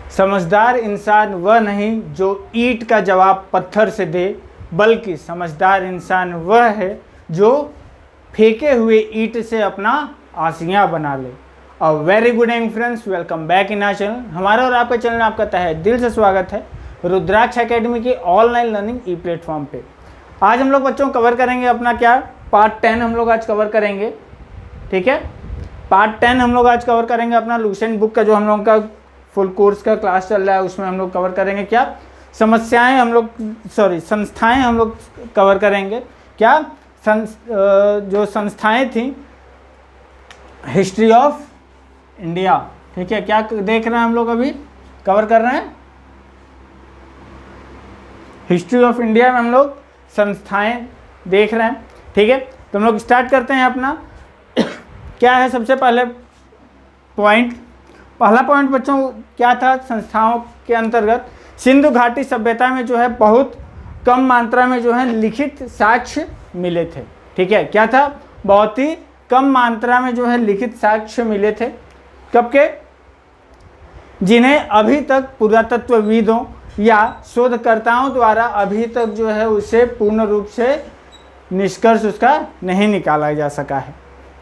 समझदार इंसान वह नहीं जो ईंट का जवाब पत्थर से दे, बल्कि समझदार इंसान वह है जो फेंके हुए ईंट से अपना आसियाँ बना ले। A very good evening friends, welcome back in our channel. हमारा और आपका चैनल आपका तहे दिल से स्वागत है रुद्राक्ष एकेडमी के ऑनलाइन लर्निंग ई प्लेटफॉर्म पे। आज हम लोग बच्चों कवर करेंगे अपना क्या पार्ट 10 हम लोग आज कवर करेंगे। ठीक है, पार्ट 10 हम लोग आज कवर करेंगे अपना लुसेंट बुक का जो हम लोग का फुल कोर्स का क्लास चल रहा है, उसमें हम लोग कवर करेंगे क्या समस्याएं हम लोग संस्थाएं हम लोग कवर करेंगे। क्या जो संस्थाएं थी हिस्ट्री ऑफ इंडिया। ठीक है, क्या देख रहे हैं हम लोग अभी कवर कर रहे हैं हिस्ट्री ऑफ इंडिया में हम लोग संस्थाएं देख रहे हैं। ठीक है, तो हम लोग स्टार्ट करते हैं अपना क्या है सबसे पहले पॉइंट। पहला पॉइंट बच्चों क्या था, संस्थाओं के अंतर्गत सिंधु घाटी सभ्यता में जो है बहुत कम मात्रा में जो है लिखित साक्ष्य मिले थे। ठीक है, क्या था, बहुत ही कम मात्रा में जो है लिखित साक्ष्य मिले थे। कब के, जिन्हें अभी तक पुरातत्वविदों या शोधकर्ताओं द्वारा अभी तक जो है उसे पूर्ण रूप से निष्कर्ष उसका नहीं निकाला जा सका है।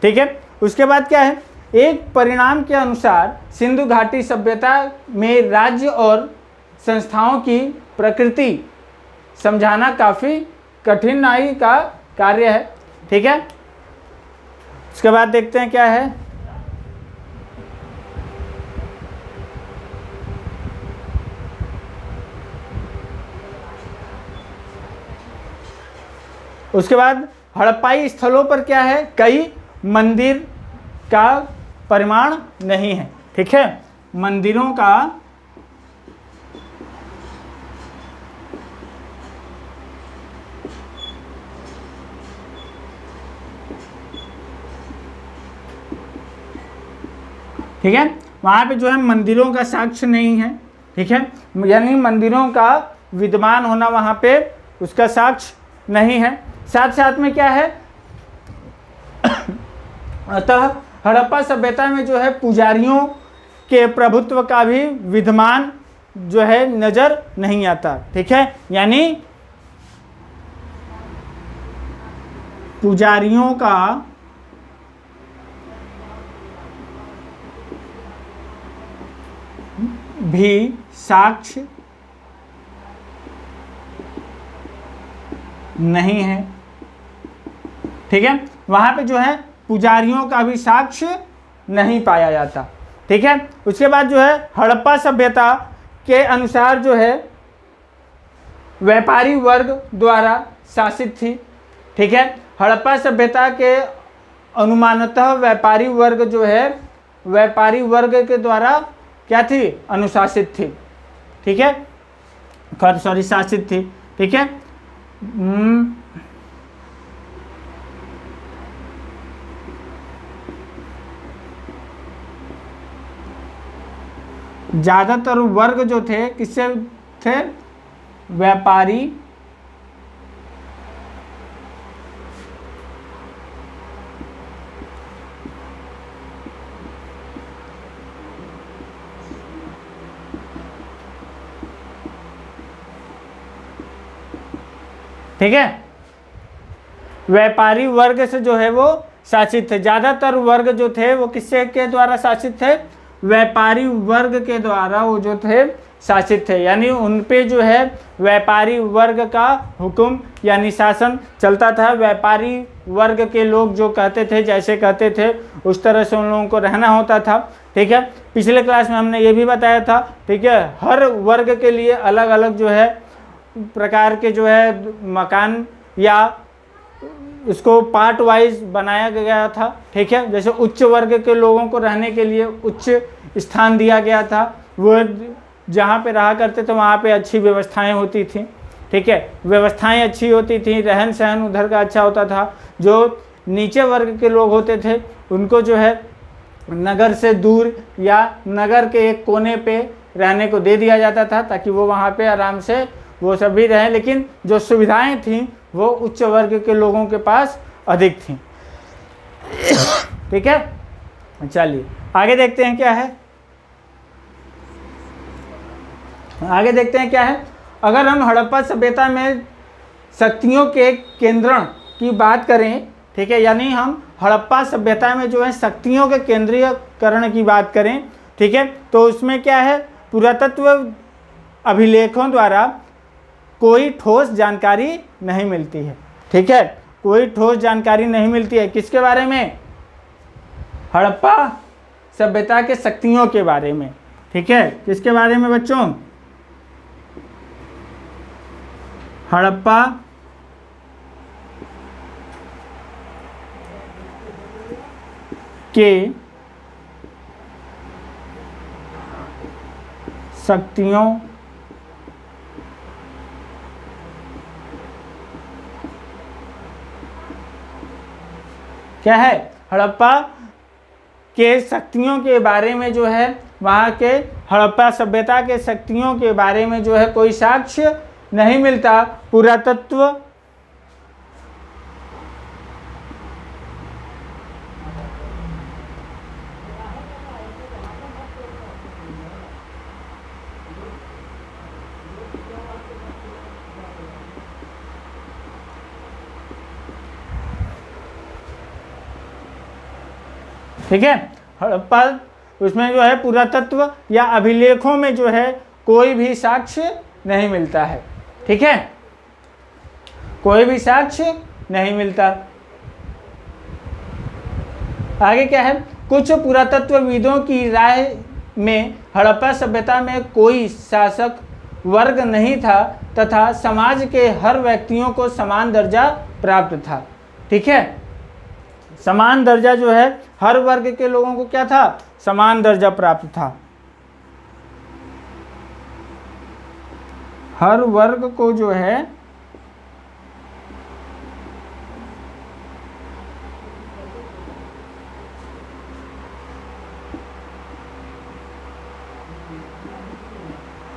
ठीक है, उसके बाद क्या है, एक परिणाम के अनुसार सिंधु घाटी सभ्यता में राज्य और संस्थाओं की प्रकृति समझाना काफ़ी कठिनाई का कार्य है। ठीक है, उसके बाद देखते हैं क्या है, उसके बाद हड़प्पाई स्थलों पर क्या है, कई मंदिर का परिमाण नहीं है। ठीक है, मंदिरों का ठीक है, वहाँ पे जो है मंदिरों का साक्ष्य नहीं है। ठीक है, यानी मंदिरों का विद्यमान होना वहाँ पे उसका साक्ष्य नहीं है। साथ साथ में क्या है अतः हड़प्पा सभ्यता में जो है पुजारियों के प्रभुत्व का भी विद्यमान जो है नजर नहीं आता। ठीक है, यानी पुजारियों का भी साक्ष्य नहीं है। ठीक है, वहां पे जो है पुजारियों का भी साक्ष्य नहीं पाया जाता। ठीक है, उसके बाद जो है हड़प्पा सभ्यता के अनुसार जो है व्यापारी वर्ग द्वारा शासित थी। ठीक है, हड़प्पा सभ्यता के अनुमानतः व्यापारी वर्ग जो है व्यापारी वर्ग के द्वारा क्या थी, अनुशासित थी। ठीक है, शासित थी। ठीक है, ज्यादातर वर्ग जो थे किससे थे, व्यापारी ठीक है, व्यापारी वर्ग से जो है वो शासित थे। ज्यादातर वर्ग जो थे वो किससे के द्वारा शासित थे, व्यापारी वर्ग के द्वारा वो जो थे शासित थे। यानी उन पे जो है व्यापारी वर्ग का हुक्म यानी शासन चलता था। व्यापारी वर्ग के लोग जो कहते थे, जैसे कहते थे उस तरह से उन लोगों को रहना होता था। ठीक है, पिछले क्लास में हमने ये भी बताया था। ठीक है, हर वर्ग के लिए अलग अलग जो है प्रकार के जो है मकान या उसको पार्ट वाइज बनाया गया था। ठीक है, जैसे उच्च वर्ग के लोगों को रहने के लिए उच्च स्थान दिया गया था, वो जहाँ पे रहा करते थे वहाँ पे अच्छी व्यवस्थाएं होती थी। ठीक है, व्यवस्थाएं अच्छी होती थी, रहन सहन उधर का अच्छा होता था। जो नीचे वर्ग के लोग होते थे उनको जो है नगर से दूर या नगर के एक कोने पे रहने को दे दिया जाता था ताकि वो वहाँ पे आराम से वो सभी रहें, लेकिन जो सुविधाएं थीं वो उच्च वर्ग के लोगों के पास अधिक थीं। ठीक है, चलिए आगे देखते हैं क्या है। आगे देखते हैं क्या है। अगर हम हड़प्पा सभ्यता में शक्तियों के केंद्रण की बात करें, ठीक है, यानी हम हड़प्पा सभ्यता में जो है शक्तियों के केंद्रीयकरण की बात करें, ठीक है, तो उसमें क्या है, पुरातत्व अभिलेखों द्वारा कोई ठोस जानकारी नहीं मिलती है। ठीक है, कोई ठोस जानकारी नहीं मिलती है किसके बारे में, हड़प्पा सभ्यता के शक्तियों के बारे में। ठीक है, किसके बारे में बच्चों, हड़प्पा के शक्तियों क्या है, हड़प्पा के शक्तियों के बारे में जो है, वहाँ के हड़प्पा सभ्यता के शक्तियों के बारे में जो है कोई साक्ष्य नहीं मिलता। पुरातत्व ठीक है, हड़प्पा उसमें जो है पुरातत्व या अभिलेखों में जो है कोई भी साक्ष्य नहीं मिलता है। ठीक है, कोई भी साक्ष्य नहीं मिलता। आगे क्या है, कुछ पुरातत्वविदों की राय में हड़प्पा सभ्यता में कोई शासक वर्ग नहीं था तथा समाज के हर व्यक्तियों को समान दर्जा प्राप्त था। ठीक है, समान दर्जा जो है, हर वर्ग के लोगों को क्या था, समान दर्जा प्राप्त था। हर वर्ग को जो है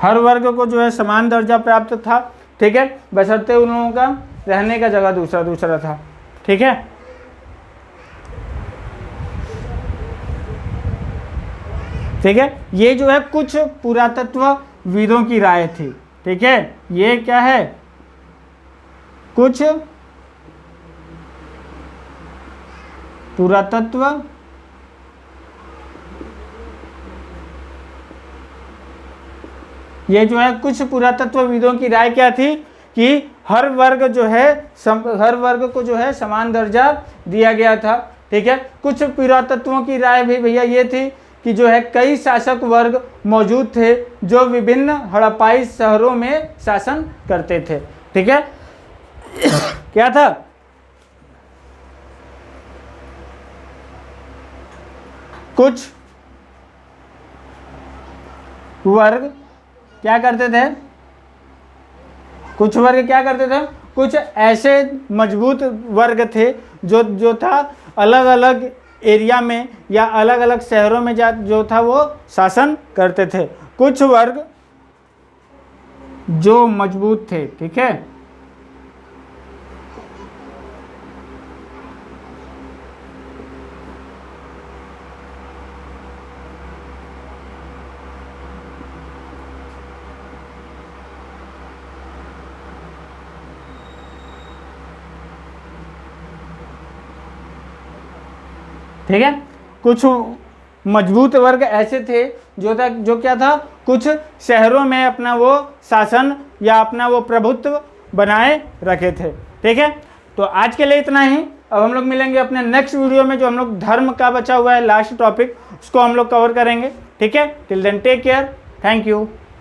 हर वर्ग को जो है समान दर्जा प्राप्त था। ठीक है, बशर्ते उन लोगों का रहने का जगह दूसरा दूसरा था। ठीक है, ठीक है, ये जो है कुछ पुरातत्वविदों की राय थी। ठीक है, ये क्या है, कुछ पुरातत्व ये जो है कुछ पुरातत्वविदों की राय क्या थी कि हर वर्ग जो है हर वर्ग को जो है समान दर्जा दिया गया था। ठीक है, कुछ पुरातत्वों की राय भी भैया ये थी कि जो है कई शासक वर्ग मौजूद थे जो विभिन्न हड़प्पाई शहरों में शासन करते थे। ठीक है, क्या था, कुछ वर्ग क्या करते थे, कुछ वर्ग क्या करते थे, कुछ ऐसे मजबूत वर्ग थे जो था अलग अलग एरिया में या अलग अलग शहरों में जो था वो शासन करते थे। कुछ वर्ग जो मजबूत थे। ठीक है, ठीक है, कुछ मजबूत वर्ग ऐसे थे जो क्या था, कुछ शहरों में अपना वो शासन या अपना वो प्रभुत्व बनाए रखे थे। ठीक है, तो आज के लिए इतना ही। अब हम लोग मिलेंगे अपने नेक्स्ट वीडियो में, जो हम लोग धर्म का बचा हुआ है लास्ट टॉपिक, उसको हम लोग कवर करेंगे। ठीक है, till then take care, thank you.